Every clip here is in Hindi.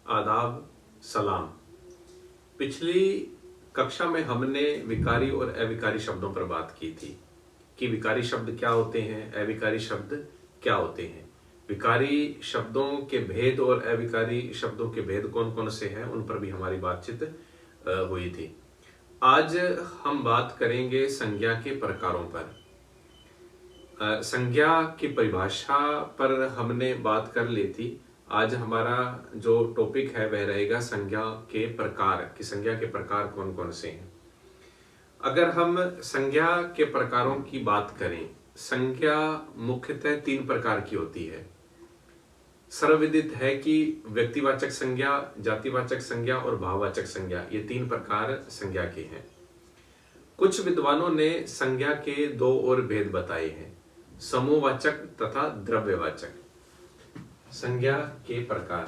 आदाब, सलाम। पिछली कक्षा में हमने विकारी और अविकारी शब्दों पर बात की थी कि विकारी शब्द क्या होते हैं, अविकारी शब्द क्या होते हैं। विकारी शब्दों के भेद और अविकारी शब्दों के भेद कौन कौन से हैं, उन पर भी हमारी बातचीत हुई थी। आज हम बात करेंगे संज्ञा के प्रकारों पर। संज्ञा की परिभाषा पर हमने बात कर ली थी। आज हमारा जो टॉपिक है वह रहेगा संज्ञा के प्रकार, कि संज्ञा के प्रकार कौन कौन से हैं। अगर हम संज्ञा के प्रकारों की बात करें, संज्ञा मुख्यतः 3 प्रकार की होती है। सर्वविदित है कि व्यक्तिवाचक संज्ञा, जातिवाचक संज्ञा और भाववाचक संज्ञा, ये 3 प्रकार संज्ञा के हैं। कुछ विद्वानों ने संज्ञा के 2 और भेद बताए हैं, समूहवाचक तथा द्रव्यवाचक। संज्ञा के प्रकार।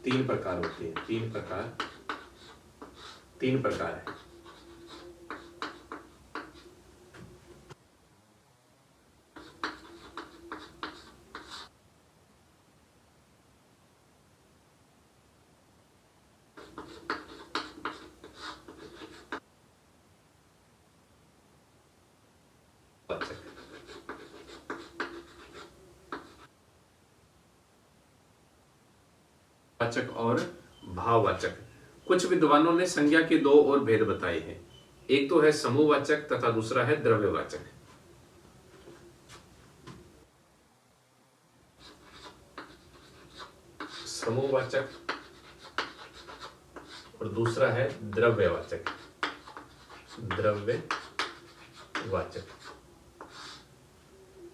तीन प्रकार होते हैं, 3 प्रकार है। वाचक और भाववाचक। कुछ विद्वानों ने संज्ञा के 2 और भेद बताए हैं। एक तो है समूहवाचक तथा दूसरा है द्रव्यवाचक। समूहवाचक और दूसरा है द्रव्यवाचक। द्रव्यवाचक,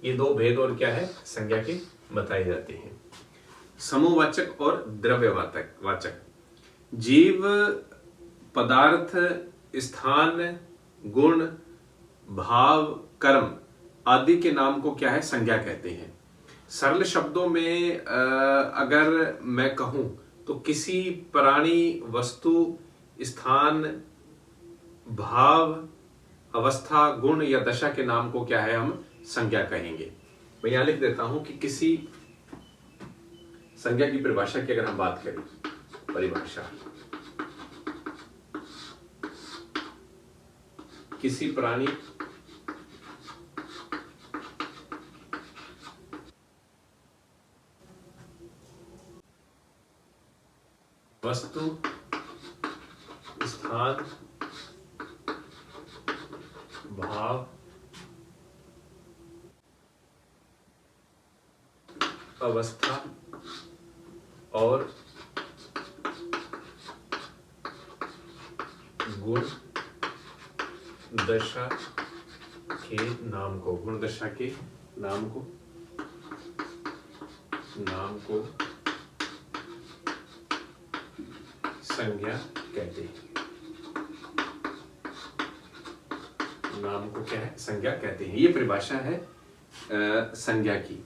ये 2 भेद और क्या है संज्ञा के बताए जाते हैं। समूहवाचक और द्रव्यवाचक। जीव, पदार्थ, स्थान, गुण, भाव, कर्म आदि के नाम को क्या है संज्ञा कहते हैं। सरल शब्दों में अगर मैं कहूं तो किसी प्राणी, वस्तु, स्थान, भाव, अवस्था, गुण या दशा के नाम को क्या है हम संज्ञा कहेंगे। मैं यहां लिख देता हूं कि किसी संज्ञा की परिभाषा की अगर हम बात करें, परिभाषा किसी प्राणी, वस्तु, स्थान, भाव, अवस्था और गुण दशा के नाम को, गुण दशा के नाम को संज्ञा कहते हैं। नाम को क्या है संज्ञा कहते हैं। ये परिभाषा है संज्ञा की।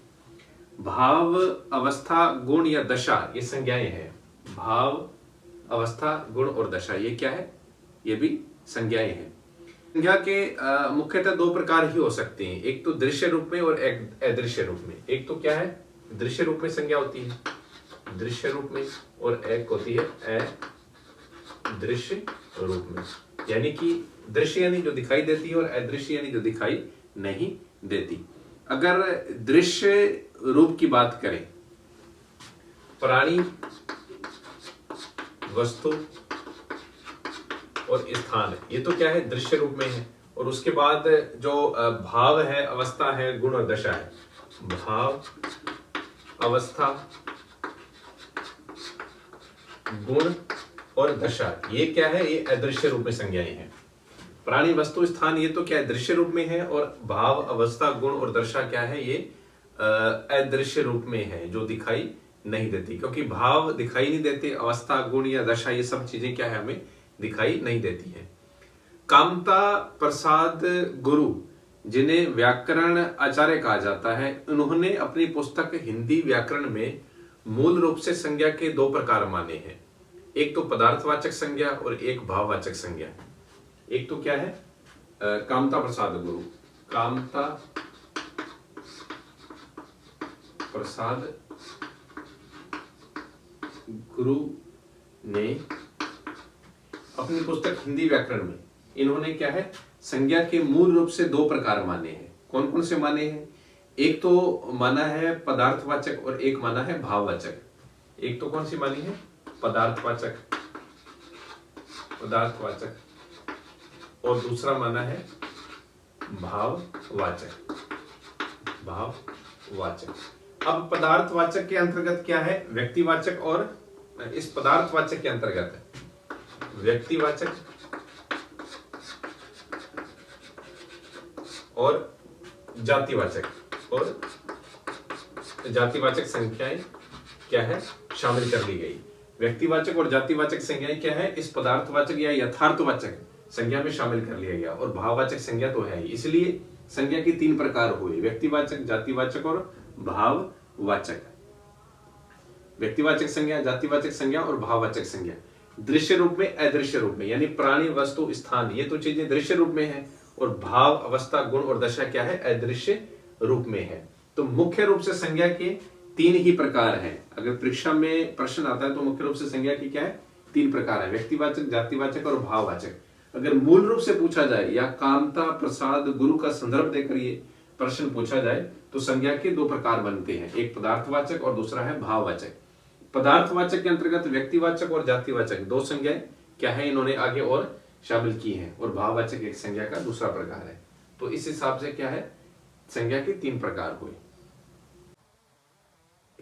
भाव, अवस्था, गुण या दशा ये संज्ञाएं हैं। भाव, अवस्था, गुण और दशा ये क्या है, ये भी संज्ञाएं हैं। संज्ञा के मुख्यतः 2 प्रकार ही हो सकते हैं, एक तो दृश्य रूप में और एक अदृश्य रूप में। एक तो क्या है दृश्य रूप में संज्ञा होती है, दृश्य रूप में, और एक होती है अदृश्य रूप में। यानी कि दृश्य यानी जो दिखाई देती है और अदृश्य यानी जो दिखाई नहीं देती। अगर दृश्य रूप की बात करें, प्राणी, वस्तु और स्थान, ये तो क्या है दृश्य रूप में है। और उसके बाद जो भाव है, अवस्था है, गुण और दशा है। भाव, अवस्था, गुण और दशा ये क्या है, ये अदृश्य रूप में संज्ञाएं हैं। प्राणी, वस्तु, स्थान ये तो क्या है दृश्य रूप में है, और भाव, अवस्था, गुण और दशा क्या है ये अदृश्य रूप में है, जो दिखाई नहीं देती। क्योंकि भाव दिखाई नहीं देते, अवस्था, गुण या दशा ये सब चीजें क्या है हमें दिखाई नहीं देती है। कामता प्रसाद गुरु, जिन्हें व्याकरण आचार्य कहा जाता है, उन्होंने अपनी पुस्तक हिंदी व्याकरण में मूल रूप से संज्ञा के 2 प्रकार माने हैं। एक तो पदार्थवाचक संज्ञा और एक भाववाचक संज्ञा। एक तो क्या है, कामता प्रसाद गुरु, कामता प्रसाद गुरु ने अपनी पुस्तक हिंदी व्याकरण में इन्होंने क्या है, संज्ञा के मूल रूप से दो प्रकार माने हैं। कौन कौन से माने हैं? एक तो माना है पदार्थवाचक और एक माना है भाववाचक। एक तो कौन सी मानी है? पदार्थवाचक, पदार्थवाचक, और दूसरा माना है भाववाचक, भाववाचक। अब पदार्थवाचक के अंतर्गत क्या है? व्यक्तिवाचक, और इस पदार्थवाचक के अंतर्गत व्यक्तिवाचक और जातिवाचक, और जातिवाचक संख्याएं क्या है, शामिल कर ली गई। व्यक्तिवाचक और जातिवाचक संज्ञाएं क्या है, इस पदार्थवाचक या यथार्थवाचक संज्ञा में शामिल कर लिया गया। और भाववाचक संज्ञा तो है ही, इसलिए संज्ञा की तीन प्रकार हुए, व्यक्तिवाचक, जातिवाचक और भाववाचक। व्यक्तिवाचक संज्ञा, जातिवाचक संज्ञा और भाववाचक संज्ञा। दृश्य रूप में, अदृश्य रूप में, यानी प्राणी, वस्तु, स्थान, ये तो चीजें दृश्य रूप में है, और भाव, अवस्था, गुण और दशा क्या है, अदृश्य रूप में है। तो मुख्य रूप से संज्ञा के तीन ही प्रकार हैं। अगर परीक्षा में प्रश्न आता है तो मुख्य रूप से संज्ञा की क्या है, तीन प्रकार है, व्यक्तिवाचक, जातिवाचक और भाववाचक। अगर मूल रूप से पूछा जाए या कामता प्रसाद गुरु का संदर्भ देकर ये प्रश्न पूछा जाए तो संज्ञा के दो प्रकार बनते हैं, एक पदार्थवाचक और दूसरा है भाववाचक। पदार्थवाचक के अंतर्गत व्यक्तिवाचक और जातिवाचक दो संज्ञाएं क्या है, इन्होंने आगे और शामिल की हैं, और भाववाचक एक संज्ञा का दूसरा प्रकार है। तो इस हिसाब से क्या है, संज्ञा के तीन प्रकार हुए।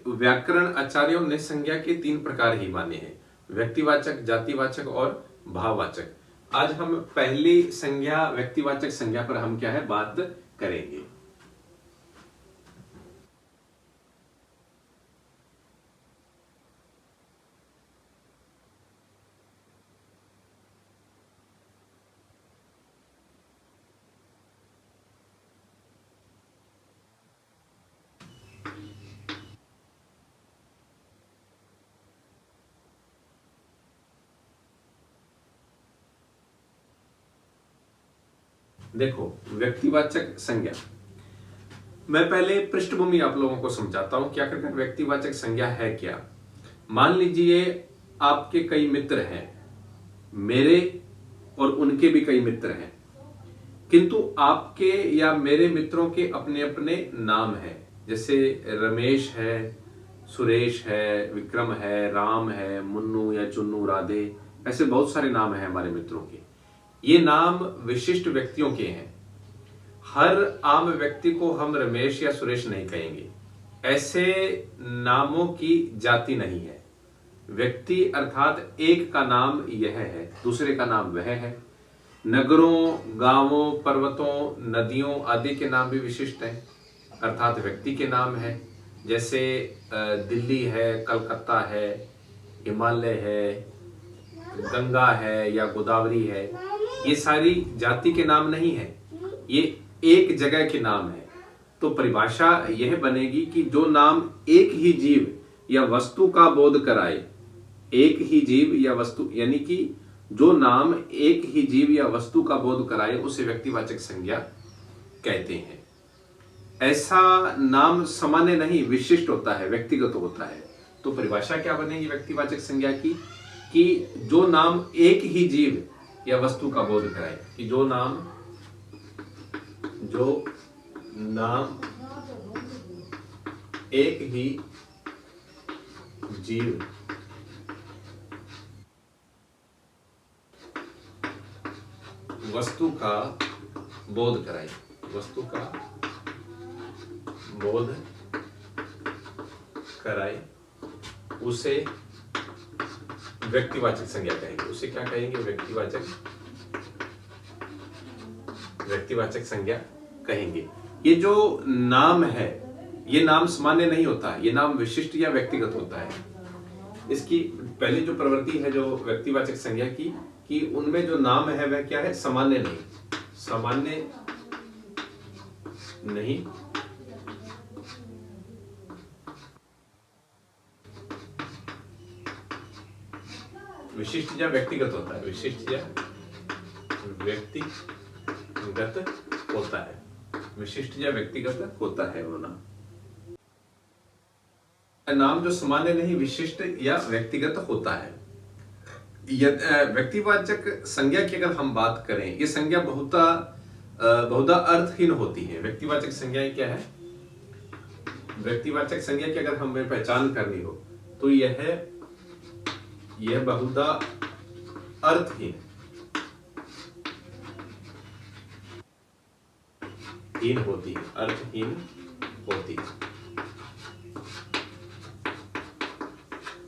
व्याकरण आचार्यों ने संज्ञा के तीन प्रकार ही माने हैं, व्यक्तिवाचक, जातिवाचक और भाववाचक। आज हम पहली संज्ञा व्यक्तिवाचक संज्ञा पर हम क्या है, बात करेंगे। देखो, व्यक्तिवाचक संज्ञा, मैं पहले पृष्ठभूमि आप लोगों को समझाता हूं क्या करके व्यक्तिवाचक संज्ञा है क्या। मान लीजिए आपके कई मित्र हैं, मेरे और उनके भी कई मित्र हैं, किंतु आपके या मेरे मित्रों के अपने अपने नाम हैं। जैसे रमेश है, सुरेश है, विक्रम है, राम है, मुन्नू या चुन्नू, राधे, ऐसे बहुत सारे नाम हैं हमारे मित्रों के। ये नाम विशिष्ट व्यक्तियों के हैं। हर आम व्यक्ति को हम रमेश या सुरेश नहीं कहेंगे। ऐसे नामों की जाति नहीं है। व्यक्ति अर्थात एक का नाम यह है, दूसरे का नाम वह है। नगरों, गांवों, पर्वतों, नदियों आदि के नाम भी विशिष्ट हैं, अर्थात व्यक्ति के नाम हैं। जैसे दिल्ली है, कलकत्ता है, हिमालय है, गंगा है या गोदावरी है, ये सारी जाति के नाम नहीं है, ये एक जगह के नाम है। तो परिभाषा यह बनेगी कि जो नाम एक ही जीव या वस्तु का बोध कराए, एक ही जीव या वस्तु, यानी कि जो नाम एक ही जीव या वस्तु का बोध कराए उसे व्यक्तिवाचक संज्ञा कहते हैं। ऐसा नाम सामान्य नहीं, विशिष्ट होता है, व्यक्तिगत होता है। तो परिभाषा क्या बनेगी व्यक्तिवाचक संज्ञा की, कि जो नाम एक ही जीव या वस्तु का बोध कराए, कि जो नाम एक ही जीव वस्तु का बोध कराए, वस्तु का बोध कराए, उसे व्यक्तिवाचक संज्ञा कहेंगे। उसे क्या कहेंगे, व्यक्तिवाचक संज्ञा कहेंगे। ये जो नाम है, ये नाम सामान्य नहीं होता, ये नाम विशिष्ट या व्यक्तिगत होता है। इसकी पहली जो प्रवृत्ति है जो व्यक्तिवाचक संज्ञा की, कि उनमें जो नाम है वह क्या है, सामान्य नहीं, सामान्य नहीं, विशिष्ट या व्यक्तिगत होता है, विशिष्ट या व्यक्तिगत होता है, विशिष्ट या व्यक्तिगत होता है वो नाम। नाम जो सामान्य नहीं, विशिष्ट या व्यक्तिगत होता है। व्यक्तिवाचक संज्ञा की अगर हम बात करें, ये संज्ञा बहुधा अर्थहीन होती है। व्यक्तिवाचक संज्ञाएं क्या है? व्यक्तिवाचक संज्ञा की अगर हमें पहचान करनी हो तो यह बहुधा अर्थहीन होती है, अर्थहीन होती है,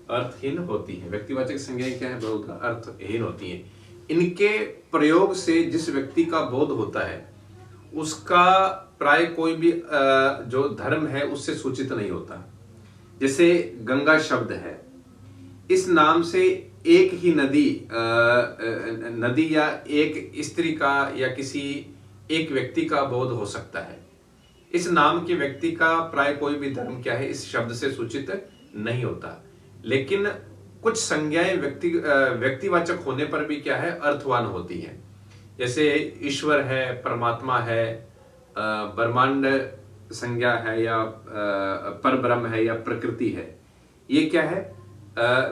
अर्थहीन होती है। व्यक्तिवाचक संज्ञाएं क्या है? बहुधा अर्थहीन होती है। इनके प्रयोग से जिस व्यक्ति का बोध होता है उसका प्राय कोई भी जो धर्म है उससे सूचित नहीं होता। जैसे गंगा शब्द है, इस नाम से एक ही नदी या एक स्त्री का या किसी एक व्यक्ति का बोध हो सकता है। इस नाम के व्यक्ति का प्राय कोई भी धर्म क्या है इस शब्द से सूचित नहीं होता। लेकिन कुछ संज्ञाएं व्यक्तिवाचक होने पर भी क्या है? अर्थवान होती है। जैसे ईश्वर है, परमात्मा है, ब्रह्मांड संज्ञा है, या परब्रह्म है, या प्रकृति है। ये क्या है?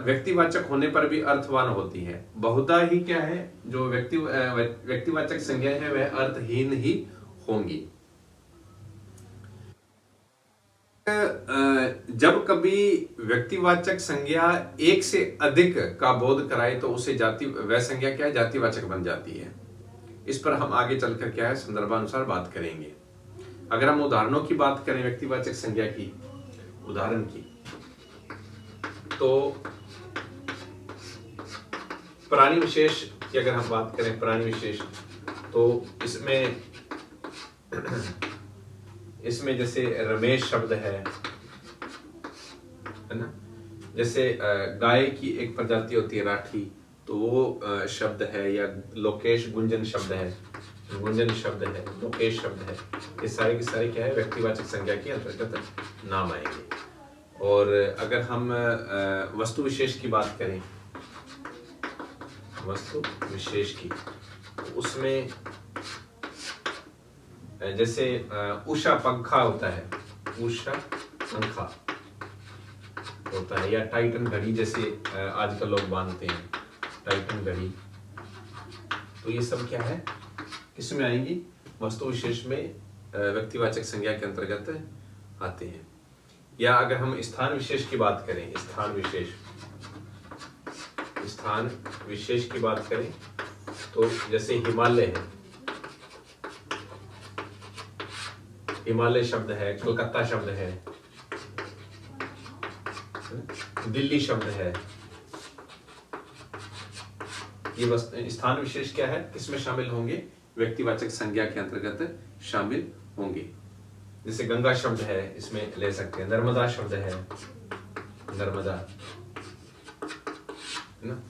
व्यक्तिवाचक होने पर भी अर्थवान होती है। बहुधा ही क्या है? जो व्यक्तिवाचक संज्ञाएं हैं वह अर्थहीन ही होंगी। जब कभी व्यक्तिवाचक संज्ञा एक से अधिक का बोध कराए तो उसे वह संज्ञा क्या है? जातिवाचक बन जाती है। इस पर हम आगे चलकर क्या है संदर्भानुसार बात करेंगे। अगर हम उदाहरणों की बात करें व्यक्तिवाचक संज्ञा की, उदाहरण की, तो प्राणी विशेष की अगर हम बात करें, प्राणी विशेष, तो इसमें जैसे रमेश शब्द है ना। जैसे गाय की एक प्रजाति होती है राठी, तो वो शब्द है, या लोकेश गुंजन शब्द है, लोकेश शब्द है। ये सारे के सारे क्या है? व्यक्तिवाचक संज्ञा के अंतर्गत नाम आएंगे। और अगर हम वस्तु विशेष की बात करें, वस्तु विशेष की, तो उसमें जैसे उषा पंखा होता है, उषा पंखा होता है, या टाइटन घड़ी जैसे आजकल लोग बांधते हैं, टाइटन घड़ी। तो ये सब क्या है? किसमें आएंगी? वस्तु विशेष में व्यक्तिवाचक संज्ञा के अंतर्गत आते हैं। या अगर हम स्थान विशेष की बात करें, स्थान विशेष की बात करें, तो जैसे हिमालय है, हिमालय शब्द है, कोलकाता शब्द है, दिल्ली शब्द है। ये स्थान विशेष क्या है? किसमें शामिल होंगे? व्यक्तिवाचक संज्ञा के अंतर्गत शामिल होंगे। जैसे गंगा शब्द है, इसमें ले सकते हैं। नर्मदा शब्द है, नर्मदा, है ना।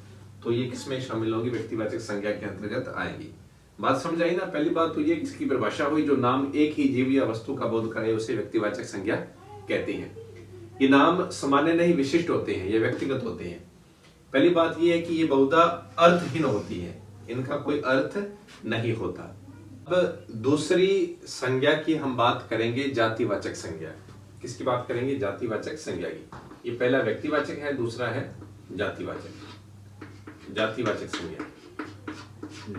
तो ये किसमें शामिल होंगी? व्यक्तिवाचक संज्ञा के अंतर्गत आएंगी। बात समझ आई ना? पहली बात तो ये इसकी परिभाषा हुई, जो नाम एक ही जीव या वस्तु का बोध करे उसे व्यक्तिवाचक संज्ञा कहते हैं। ये नाम सामान्य नहीं, विशिष्ट होते हैं, ये व्यक्तिगत होते हैं। पहली बात ये है कि ये बहुधा अर्थहीन होती है, इनका कोई अर्थ नहीं होता। अब दूसरी संज्ञा की हम बात करेंगे, जातिवाचक संज्ञा। किसकी बात करेंगे? जातिवाचक संज्ञा की। ये पहला व्यक्तिवाचक है, दूसरा है जातिवाचक। जातिवाचक संज्ञा,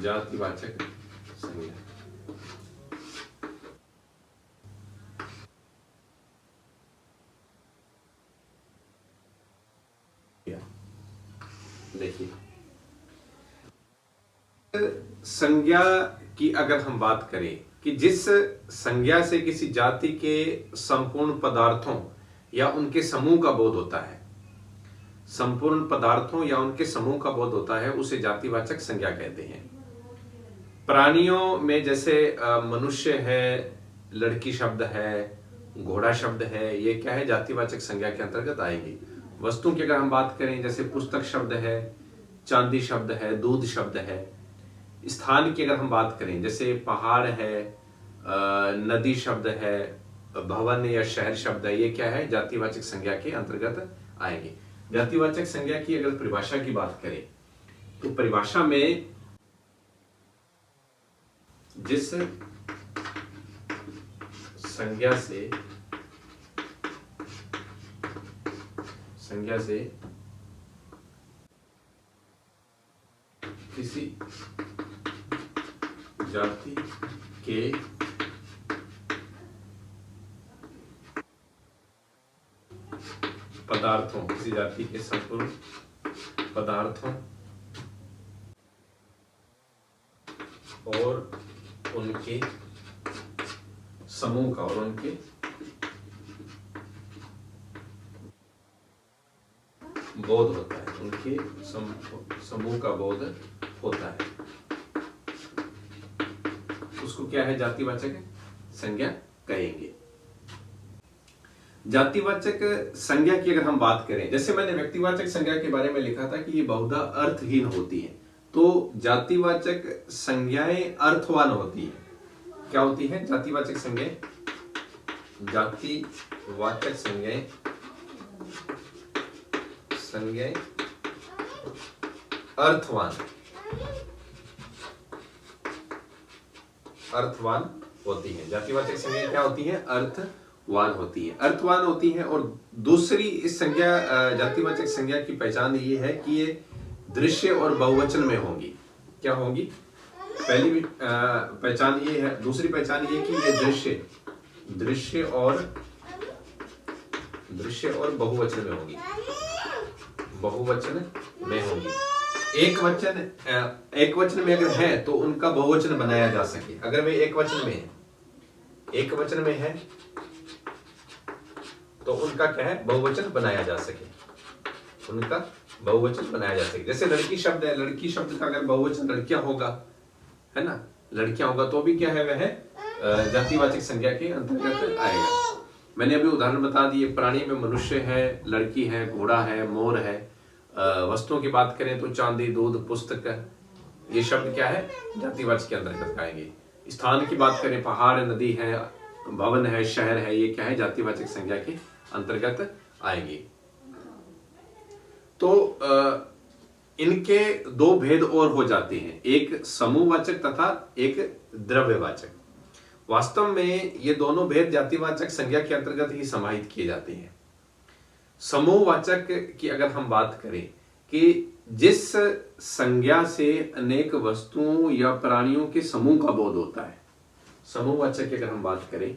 जातिवाचक संज्ञा। देखिए, संज्ञा की अगर हम बात करें कि जिस संज्ञा से किसी जाति के संपूर्ण पदार्थों या उनके समूह का बोध होता है, संपूर्ण पदार्थों या उनके समूह का बोध होता है, उसे जातिवाचक संज्ञा कहते हैं। प्राणियों में जैसे मनुष्य है, लड़की शब्द है, घोड़ा शब्द है, ये क्या है? जातिवाचक संज्ञा के अंतर्गत आएंगी। वस्तु की अगर हम बात करें, जैसे पुस्तक शब्द है, चांदी शब्द है, दूध शब्द है। स्थान की अगर हम बात करें, जैसे पहाड़ है, नदी शब्द है, भवन या शहर शब्द है, ये क्या है? जातिवाचक संज्ञा के अंतर्गत आएंगे। जातिवाचक संज्ञा की अगर परिभाषा की बात करें तो परिभाषा में जिस संज्ञा से किसी जाति के पदार्थों, किसी जाति के संपूर्ण पदार्थों और उनके समूह का, और उनके बोध होता है, उनके समूह का बोध होता है, उसको क्या है, जातिवाचक संज्ञा कहेंगे। जातिवाचक संज्ञा की अगर हम बात करें, जैसे मैंने व्यक्तिवाचक संज्ञा के बारे में लिखा था कि ये बहुधा अर्थहीन होती है, तो जातिवाचक संज्ञाएं अर्थवान होती है। क्या होती है जातिवाचक संज्ञाएं? जातिवाचक संज्ञाएं अर्थवान होती है। जातिवाचक संज्ञाएं क्या होती है? अर्थवान होती है, अर्थवान होती है। और दूसरी इस संज्ञा जातिवाचक संज्ञा की पहचान ये है कि ये दृश्य और बहुवचन में होंगी। क्या होंगी? पहली पहचान ये है। दूसरी पहचान ये कि ये दृश्य और बहुवचन में होंगी, बहुवचन में होंगी। एक वचन में अगर है तो उनका बहुवचन बनाया जा सके। अगर वे एक वचन में है तो उनका क्या है? बहुवचन बनाया जा सके, उनका बहुवचन बनाया जा सके। जैसे लड़की शब्द है, लड़की शब्द का अगर बहुवचन लड़कियां होगा, है ना, लड़कियां होगा, तो भी क्या है, वह जातिवाचक संज्ञा के अंतर्गत आएगा। मैंने अभी उदाहरण बता दिए। प्राणी में मनुष्य है, लड़की है, घोड़ा है, मोर है। वस्तुओं की बात करें तो चांदी, दूध, पुस्तक, ये शब्द क्या है? जातिवाचक के अंतर्गत आएंगे। स्थान की बात करें, पहाड़, नदी है, भवन है, शहर है, ये क्या है? जातिवाचक संज्ञा के अंतर्गत आएंगे। तो इनके दो भेद और हो जाते हैं, एक समूहवाचक तथा एक द्रव्यवाचक। वास्तव में ये दोनों भेद जातिवाचक संज्ञा के अंतर्गत ही समाहित किए जाते हैं। समूहवाचक की अगर हम बात करें कि जिस संज्ञा से अनेक वस्तुओं या प्राणियों के समूह का बोध होता है, समूहवाचक की अगर हम बात करें,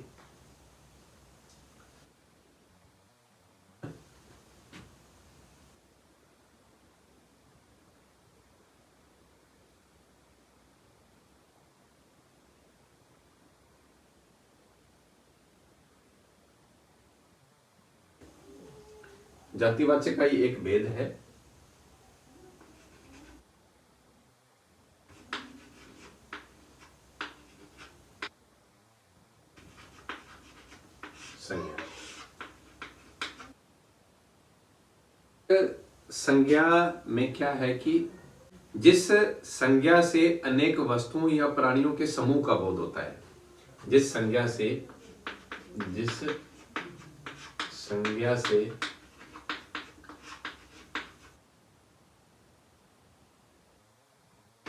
जातिवाचक का ही एक भेद है। संज्ञा में क्या है कि जिस संज्ञा से अनेक वस्तुओं या प्राणियों के समूह का बोध होता है, जिस संज्ञा से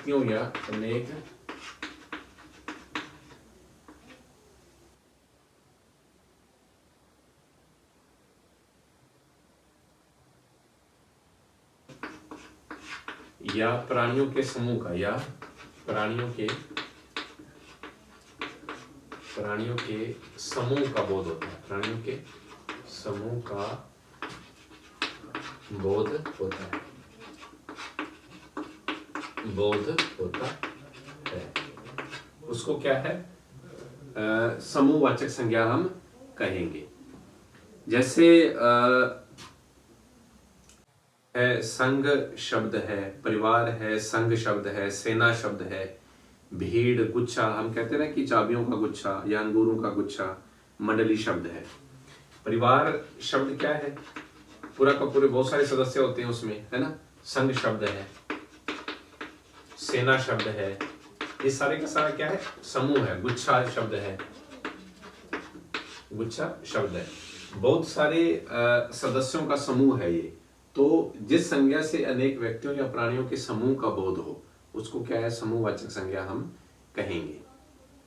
या अनेक या प्राणियों के समूह का, या प्राणियों के समूह का बोध होता है, प्राणियों के समूह का बोध होता है, उसको क्या है? समूहवाचक संज्ञा हम कहेंगे। जैसे संघ शब्द है, परिवार है, संघ शब्द है, सेना शब्द है, भीड़, गुच्छा, हम कहते हैं ना कि चाबियों का गुच्छा या अंगूरों का गुच्छा, मंडली शब्द है। परिवार शब्द क्या है? पूरा का पूरे बहुत सारे सदस्य होते हैं उसमें, है ना। संघ शब्द है, सेना शब्द है, ये सारे का सारा क्या है? समूह है। गुच्छा शब्द है, गुच्छा शब्द है, बहुत सारे सदस्यों का समूह है ये, तो जिस संज्ञा से अनेक व्यक्तियों या प्राणियों के समूह का बोध हो उसको क्या है, समूहवाचक संज्ञा हम कहेंगे।